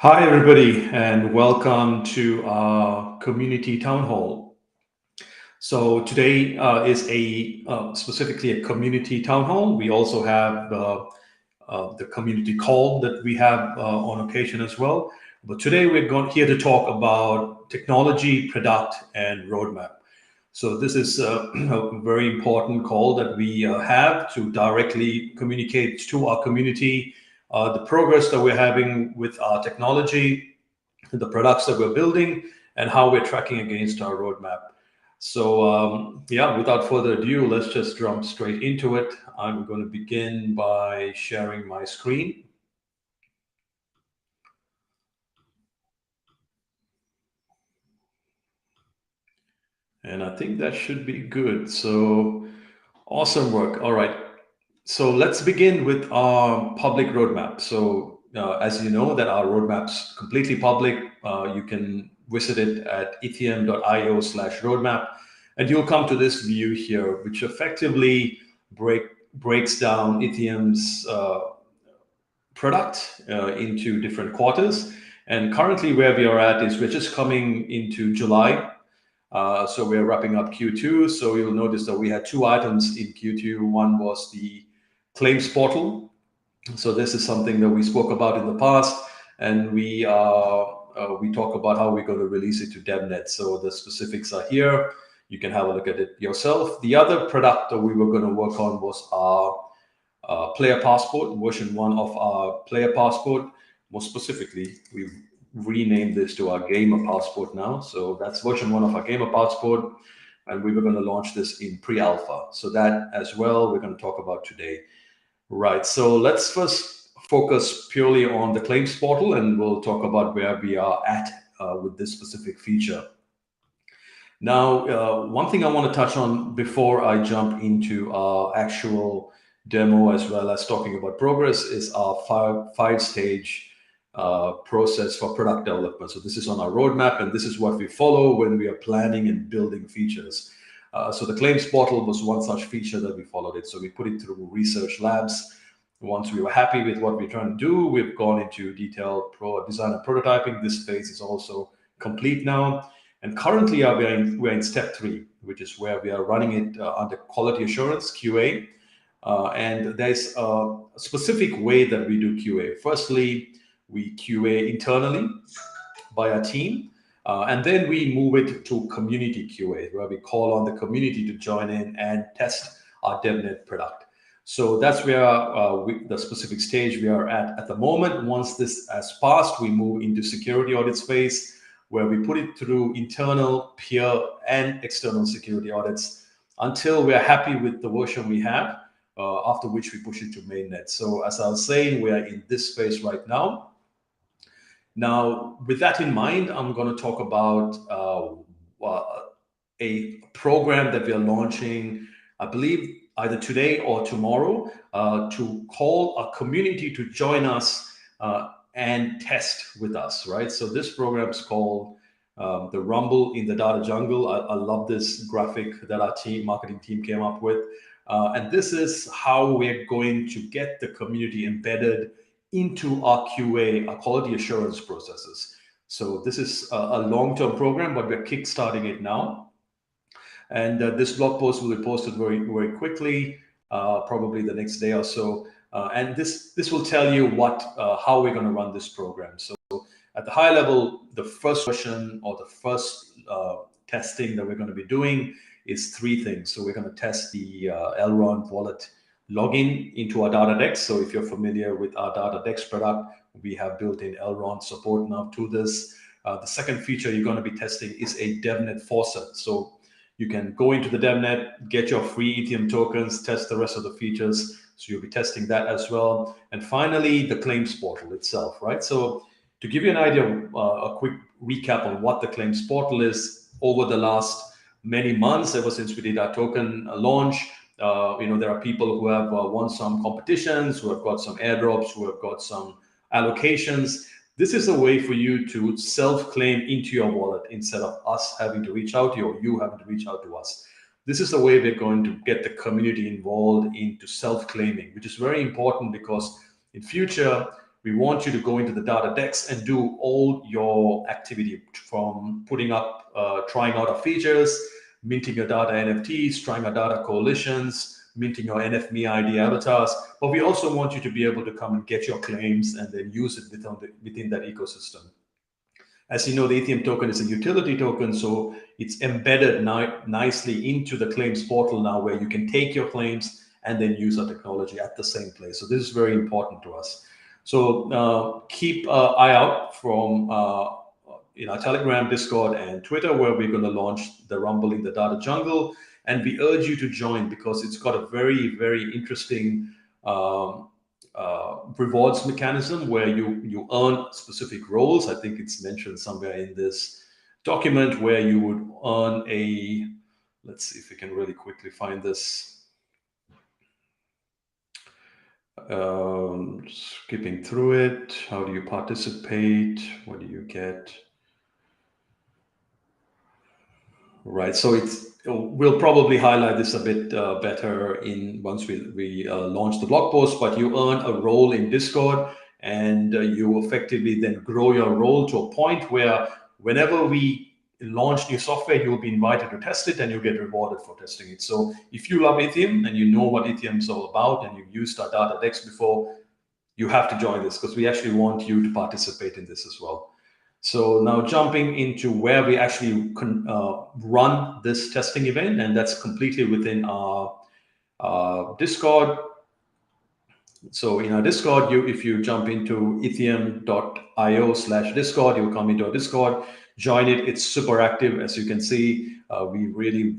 Hi, everybody, and welcome to our community town hall. So today is a specifically a community town hall. We also have the community call that we have on occasion as well. But today we're going here to talk about technology, product, and roadmap. So this is a very important call that we have to directly communicate to our community the progress that we're having with our technology, the products that we're building, and how we're tracking against our roadmap. So yeah, without further ado, let's just jump straight into it. I'm going to begin by sharing my screen. And I think that should be good. So awesome work. All right. So let's begin with our public roadmap. So as you know, that our roadmap's completely public. You can visit it at itheum.io/roadmap, and you'll come to this view here, which effectively breaks down Itheum's product into different quarters. And currently, where we are at is we're just coming into July. So we're wrapping up Q2. So you'll notice that we had two items in Q2. One was the claims portal. So this is something that we spoke about in the past, and we talk about how we're going to release it to DevNet. So the specifics are here. You can have a look at it yourself. The other product that we were going to work on was our player passport, version one of our player passport. More specifically, we've renamed this to our gamer passport now. So that's version one of our gamer passport. And we were going to launch this in pre-alpha. So that as well, we're going to talk about today. Right. So let's first focus purely on the claims portal, and we'll talk about where we are at with this specific feature. Now, one thing I want to touch on before I jump into our actual demo, as well as talking about progress, is our five-stage process for product development. So this is on our roadmap, and this is what we follow when we are planning and building features. So the claims portal was one such feature that we followed it. So we put it through research labs. Once we were happy with what we're trying to do, we've gone into detailed design and prototyping. This phase is also complete now. And currently, we're in step three, which is where we are running it under quality assurance, QA. And there's a specific way that we do QA. Firstly, we QA internally by our team. And then we move it to community QA, where we call on the community to join in and test our DevNet product. So that's where the specific stage we are at the moment. Once this has passed, we move into security audits phase, where we put it through internal, peer, and external security audits until we're happy with the version we have, after which we push it to mainnet. So as I was saying, we are in this phase right now. Now, with that in mind, I'm going to talk about a program that we are launching, I believe, either today or tomorrow, to call a community to join us and test with us, right? So this program is called the Rumble in the Data Jungle. I love this graphic that our marketing team came up with. And this is how we're going to get the community embedded into our QA, our quality assurance processes. So this is a long-term program, but we're kickstarting it now. And this blog post will be posted very, very quickly, probably the next day or so. And this will tell you how we're going to run this program. So at the high level, the first version or the first testing that we're going to be doing is three things. So we're going to test the Elrond wallet login into our Datadex. So if you're familiar with our Datadex product, we have built-in Elrond support now to this. The second feature you're going to be testing is a DevNet faucet. So you can go into the DevNet, get your free Itheum tokens, test the rest of the features. So you'll be testing that as well. And finally, the claims portal itself, right? So to give you an idea, a quick recap on what the claims portal is, over the last many months, ever since we did our token launch, there are people who have won some competitions, who have got some airdrops, who have got some allocations. This is a way for you to self-claim into your wallet instead of us having to reach out to you or you having to reach out to us. This is the way we're going to get the community involved into self-claiming, which is very important because in future, we want you to go into the data decks and do all your activity, from putting up, trying out our features, minting your data NFTs, trying our data coalitions, minting your NFMe ID avatars. But we also want you to be able to come and get your claims and then use it within that ecosystem. As you know, the Itheum token is a utility token, so it's embedded nicely into the claims portal now, where you can take your claims and then use our technology at the same place. So this is very important to us. So keep an eye out from in our Telegram, Discord, and Twitter, where we're going to launch the Rumble in the Data Jungle. And we urge you to join, because it's got a very, very interesting rewards mechanism where you earn specific roles. I think it's mentioned somewhere in this document, where you would earn a, let's see if we can really quickly find this. Skipping through it. How do you participate? What do you get? Right. So we'll probably highlight this a bit better once we launch the blog post. But you earn a role in Discord, and you effectively then grow your role to a point where whenever we launch new software, you'll be invited to test it, and you'll get rewarded for testing it. So if you love Itheum and you know what Itheum is all about, and you've used our data decks before, you have to join this, because we actually want you to participate in this as well. So now jumping into where we actually run this testing event, and that's completely within our Discord. So in our Discord, if you jump into itheum.io/Discord, you'll come into our Discord, join it. It's super active, as you can see. We really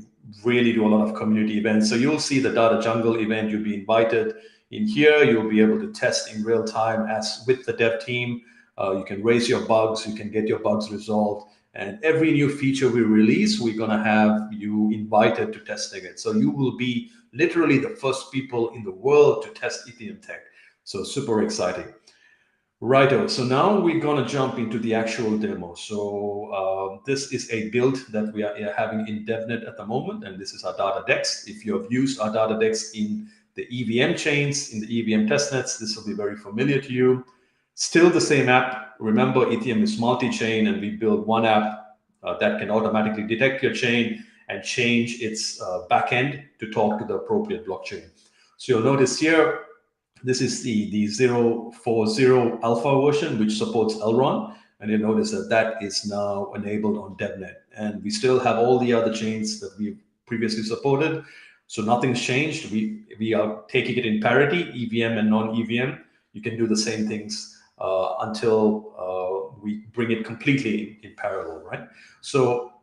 do a lot of community events. So you'll see the Data Jungle event. You'll be invited in here. You'll be able to test in real time as with the dev team. You can raise your bugs, you can get your bugs resolved, and every new feature we release, we're going to have you invited to testing it. So you will be literally the first people in the world to test Itheum tech. So super exciting. Righto, so now we're going to jump into the actual demo. So this is a build that we are having in DevNet at the moment, and this is our data decks. If you have used our data decks in the EVM chains, in the EVM testnets, this will be very familiar to you. Still the same app. Remember, Itheum is multi-chain, and we build one app that can automatically detect your chain and change its backend to talk to the appropriate blockchain. So you'll notice here, this is the 0.40 alpha version, which supports Elrond. And you'll notice that that is now enabled on DevNet. And we still have all the other chains that we previously supported. So nothing's changed. We are taking it in parity, EVM and non-EVM. You can do the same things until we bring it completely in parallel, right? So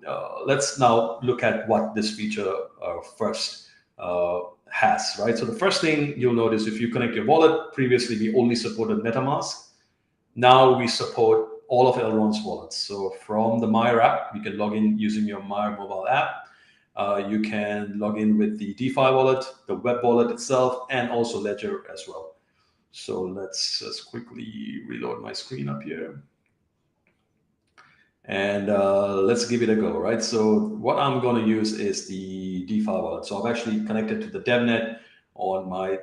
let's now look at what this feature first has, right? So the first thing you'll notice, if you connect your wallet, previously we only supported MetaMask. Now we support all of Elrond's wallets. So from the Myer app, you can log in using your Myer mobile app. You can log in with the DeFi wallet, the web wallet itself, and also Ledger as well. So let's just quickly reload my screen up here. And let's give it a go, right? So what I'm going to use is the DeFi wallet. So I've actually connected to the DevNet on my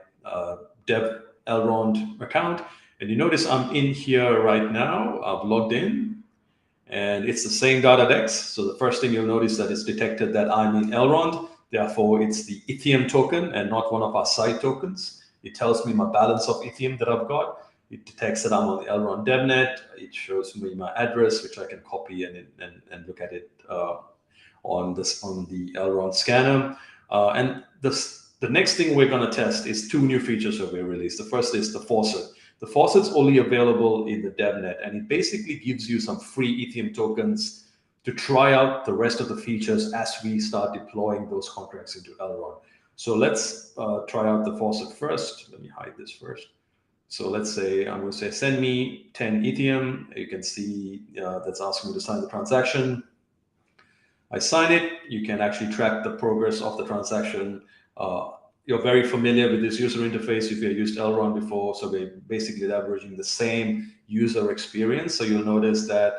Dev Elrond account. And you notice I'm in here right now. I've logged in, and it's the same data decks. So the first thing you'll notice that it's detected that I'm in Elrond. Therefore, it's the Itheum token and not one of our side tokens. It tells me my balance of Itheum that I've got. It detects that I'm on the Elrond DevNet. It shows me my address, which I can copy and look at it on the Elrond scanner. And the next thing we're going to test is two new features that we released. The first is the faucet. The faucet's only available in the DevNet, and it basically gives you some free Itheum tokens to try out the rest of the features as we start deploying those contracts into Elrond. So let's try out the faucet first. Let me hide this first. So let's say, I'm going to say, send me 10 Itheum. You can see that's asking me to sign the transaction. I sign it. You can actually track the progress of the transaction. You're very familiar with this user interface if you've used Elrond before. So we're basically leveraging the same user experience. So you'll notice that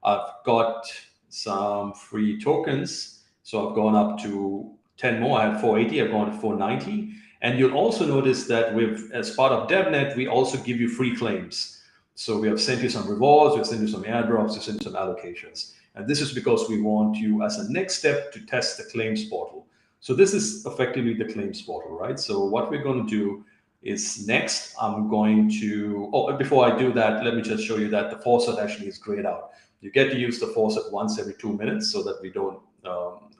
I've got some free tokens. So I've gone up to 10 more. I had 480. I've gone to 490. And you'll also notice that as part of DevNet, we also give you free claims. So we have sent you some rewards, we've sent you some airdrops, we've sent you some allocations. And this is because we want you as a next step to test the claims portal. So this is effectively the claims portal, right? So what we're going to do is next, I'm going to, oh, before I do that, let me just show you that the faucet actually is grayed out. You get to use the faucet once every 2 minutes so that we don't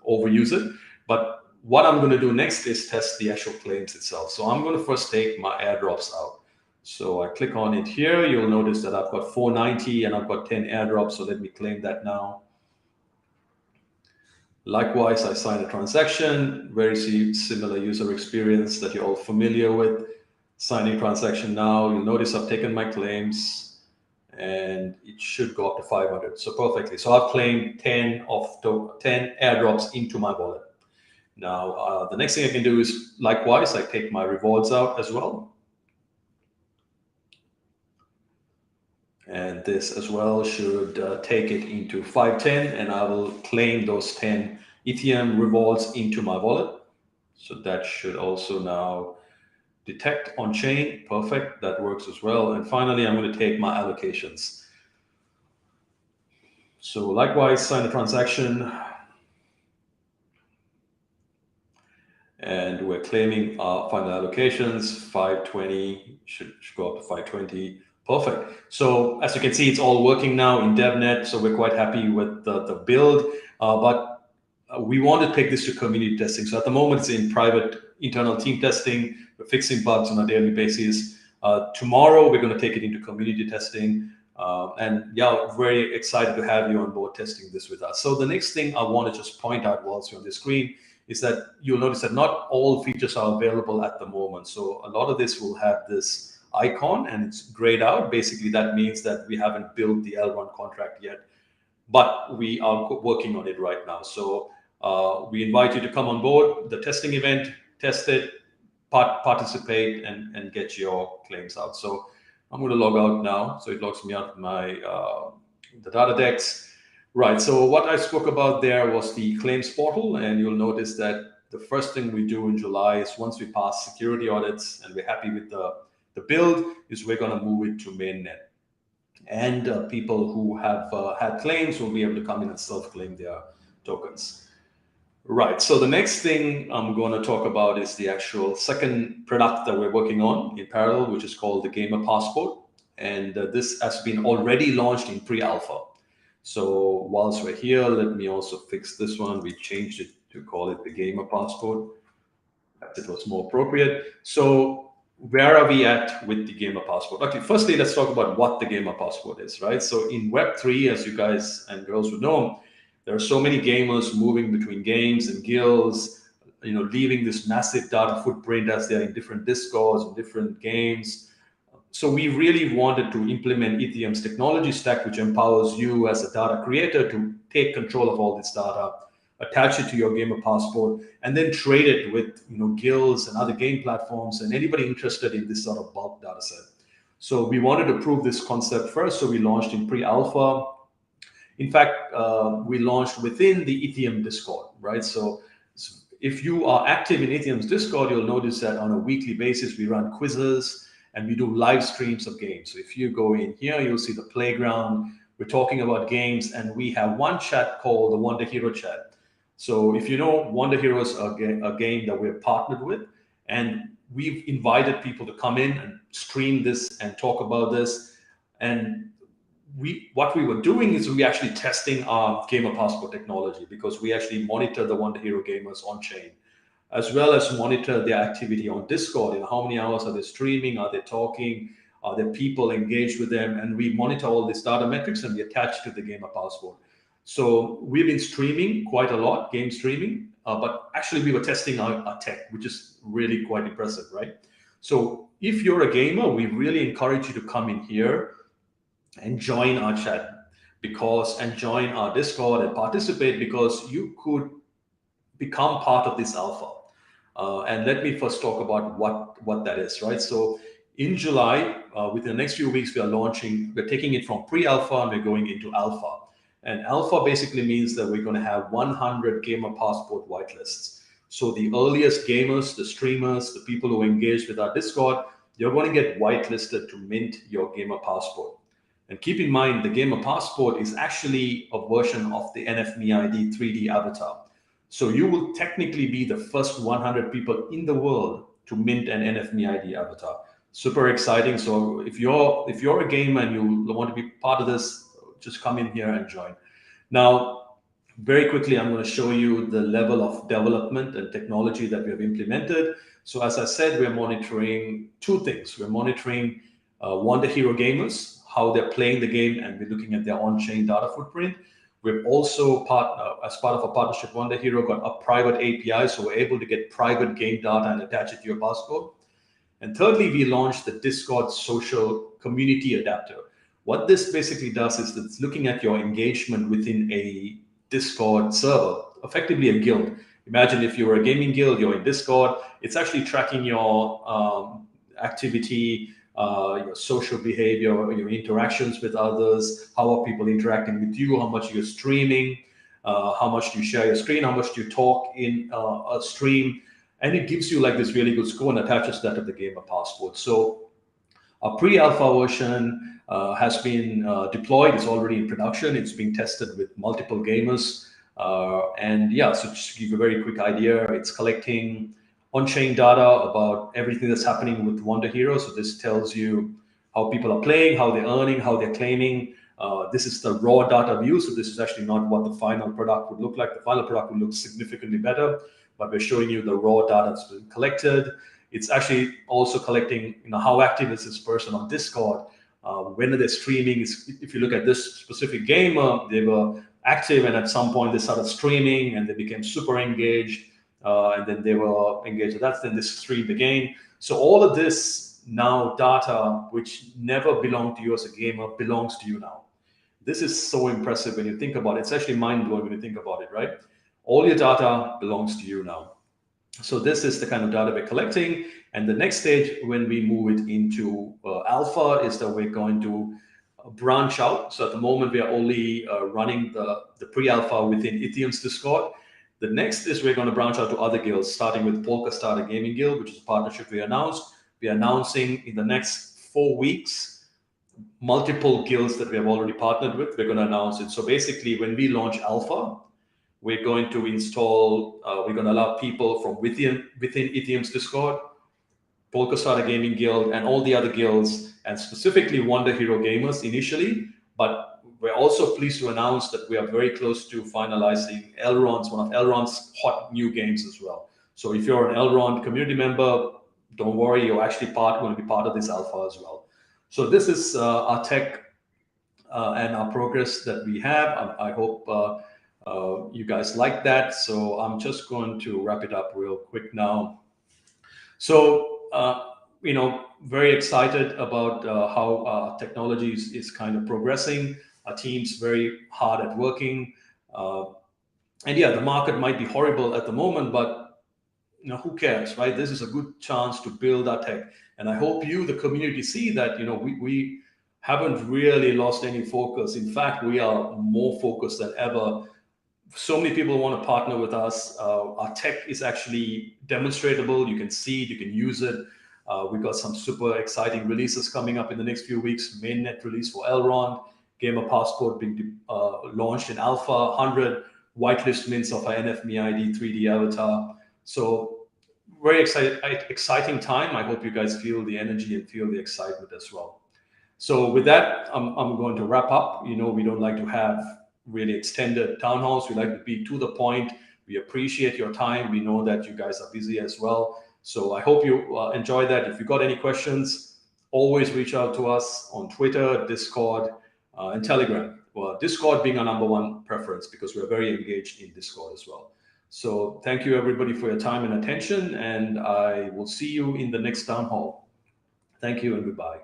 overuse it. But what I'm going to do next is test the actual claims itself. So I'm going to first take my airdrops out. So I click on it here. You'll notice that I've got 490 and I've got 10 airdrops. So let me claim that now. Likewise, I sign a transaction, very similar user experience that you're all familiar with. Signing transaction now. You'll notice I've taken my claims and it should go up to 500. So perfectly. So I've claimed 10 airdrops into my wallet. Now, the next thing I can do is likewise, I take my rewards out as well. And this as well should take it into 510, and I will claim those 10 Itheum rewards into my wallet. So that should also now detect on chain. Perfect, that works as well. And finally, I'm going to take my allocations. So likewise, sign the transaction. And we're claiming our final allocations, 520, should go up to 520. Perfect. So as you can see, it's all working now in DevNet. So we're quite happy with the build, but we want to take this to community testing. So at the moment, it's in private internal team testing. We're fixing bugs on a daily basis. Tomorrow, we're going to take it into community testing. And yeah, very excited to have you on board testing this with us. So the next thing I want to just point out whilst you're on the screen is that you'll notice that not all features are available at the moment. So a lot of this will have this icon and it's grayed out. Basically, that means that we haven't built the L1 contract yet, but we are working on it right now. So we invite you to come on board the testing event, test it, participate, and get your claims out. So I'm going to log out now. So it logs me out of my the data decks. Right, so what I spoke about there was the claims portal, and you'll notice that the first thing we do in July is once we pass security audits and we're happy with the build, is we're going to move it to mainnet. And people who have had claims will be able to come in and self-claim their tokens. Right, so the next thing I'm going to talk about is the actual second product that we're working on in parallel, which is called the Gamer Passport. And this has been already launched in pre-alpha. So whilst we're here, let me also fix this one. We changed it to call it the Gamer Passport. It was more appropriate. So where are we at with the Gamer Passport? Okay, firstly, let's talk about what the Gamer Passport is, right? So in Web3, as you guys and girls would know, there are so many gamers moving between games and guilds, leaving this massive data footprint as they're in different discords and different games. So we really wanted to implement Itheum's technology stack, which empowers you as a data creator to take control of all this data, attach it to your Gamer Passport, and then trade it with guilds and other game platforms and anybody interested in this sort of bulk data set. So we wanted to prove this concept first, so we launched in pre-alpha. In fact, we launched within the Itheum Discord, right? So if you are active in Itheum's Discord, you'll notice that on a weekly basis, we run quizzes, and we do live streams of games. So if you go in here, you'll see the playground. We're talking about games, and we have one chat called the Wonder Hero chat. So if you know, Wonder Hero is a game that we're partnered with, and we've invited people to come in and stream this and talk about this. And what we were doing is we actually testing our Gamer Passport technology, because we actually monitor the Wonder Hero gamers on chain, as well as monitor their activity on Discord. How many hours are they streaming? Are they talking? Are there people engaged with them? And we monitor all these data metrics and we attach to the Gamer Passport. So we've been streaming quite a lot, game streaming, but actually we were testing our tech, which is really quite impressive, right? So if you're a gamer, we really encourage you to come in here and join our chat and join our Discord and participate, because you could become part of this alpha. And let me first talk about what that is, right? So in July, within the next few weeks, we're taking it from pre-alpha and we're going into alpha. And alpha basically means that we're going to have 100 Gamer Passport whitelists. So the earliest gamers, the streamers, the people who engage with our Discord, you're going to get whitelisted to mint your Gamer Passport. And keep in mind, the Gamer Passport is actually a version of the NFMeID 3D avatar. So you will technically be the first 100 people in the world to mint an NFMeID avatar. Super exciting. So if you're a gamer and you want to be part of this, just come in here and join. Now, very quickly, I'm going to show you the level of development and technology that we have implemented. So as I said, we're monitoring two things. We're monitoring Wonder Hero gamers, how they're playing the game, and we're looking at their on-chain data footprint. We've also, as part of a partnership, Wonder Hero got a private API, so we're able to get private game data and attach it to your passport. And thirdly, we launched the Discord social community adapter. What this basically does is it's looking at your engagement within a Discord server, effectively a guild. Imagine if you were a gaming guild, you're in Discord, it's actually tracking your activity, your social behavior, your interactions with others, how are people interacting with you, how much you're streaming, how much do you share your screen, how much do you talk in a stream, and it gives you like this really good score and attaches that to the Gamer Passport. So a pre-alpha version has been deployed. It's already in production. It's being tested with multiple gamers. And yeah, so just to give you a very quick idea, it's collecting on-chain data about everything that's happening with Wonder Hero. So this tells you how people are playing, how they're earning, how they're claiming. This is the raw data view. So this is actually not what the final product would look like. The final product would look significantly better, but we're showing you the raw data that's been collected. It's actually also collecting, how active is this person on Discord? When are they streaming? If you look at this specific gamer, they were active, and at some point they started streaming, and they became super engaged, and then they were engaged. That's then they streamed again. So all of this now data, which never belonged to you as a gamer, belongs to you now. This is so impressive when you think about it. It's actually mind-blowing when you think about it, right? All your data belongs to you now. So this is the kind of data we're collecting. And the next stage when we move it into alpha is that we're going to branch out. So at the moment, we are only running the pre-alpha within Itheum's Discord. The next is we're going to branch out to other guilds, starting with Polka Starter Gaming Guild, which is a partnership we announced. We are announcing in the next 4 weeks multiple guilds that we have already partnered with. We're going to announce it. So basically, when we launch alpha, we're going to install, we're going to allow people from within Itheum's Discord, Polka Starter Gaming Guild, and all the other guilds, and specifically Wonder Hero gamers initially. But we're also pleased to announce that we are very close to finalizing Elrond's, one of Elrond's hot new games as well. So if you're an Elrond community member, don't worry, you're actually going to be part of this alpha as well. So this is our tech and our progress that we have. I hope you guys like that. So I'm just going to wrap it up real quick now. So, very excited about how technology is kind of progressing. Our team's very hard at working. And yeah, the market might be horrible at the moment, but who cares, right? This is a good chance to build our tech. And I hope you, the community, see that, we haven't really lost any focus. In fact, we are more focused than ever. So many people want to partner with us. Our tech is actually demonstratable. You can see it, you can use it. We've got some super exciting releases coming up in the next few weeks. Mainnet release for Elrond, Gamer Passport being launched in Alpha, 100 whitelist mints of our NFMeID 3D avatar. So very exciting time. I hope you guys feel the energy and feel the excitement as well. So with that, I'm going to wrap up. We don't like to have really extended town halls. We like to be to the point. We appreciate your time. We know that you guys are busy as well. So I hope you enjoy that. If you got any questions, always reach out to us on Twitter, Discord, and Telegram. Well, Discord being our #1 preference because we're very engaged in Discord as well. So thank you everybody for your time and attention, and I will see you in the next town hall. Thank you and goodbye.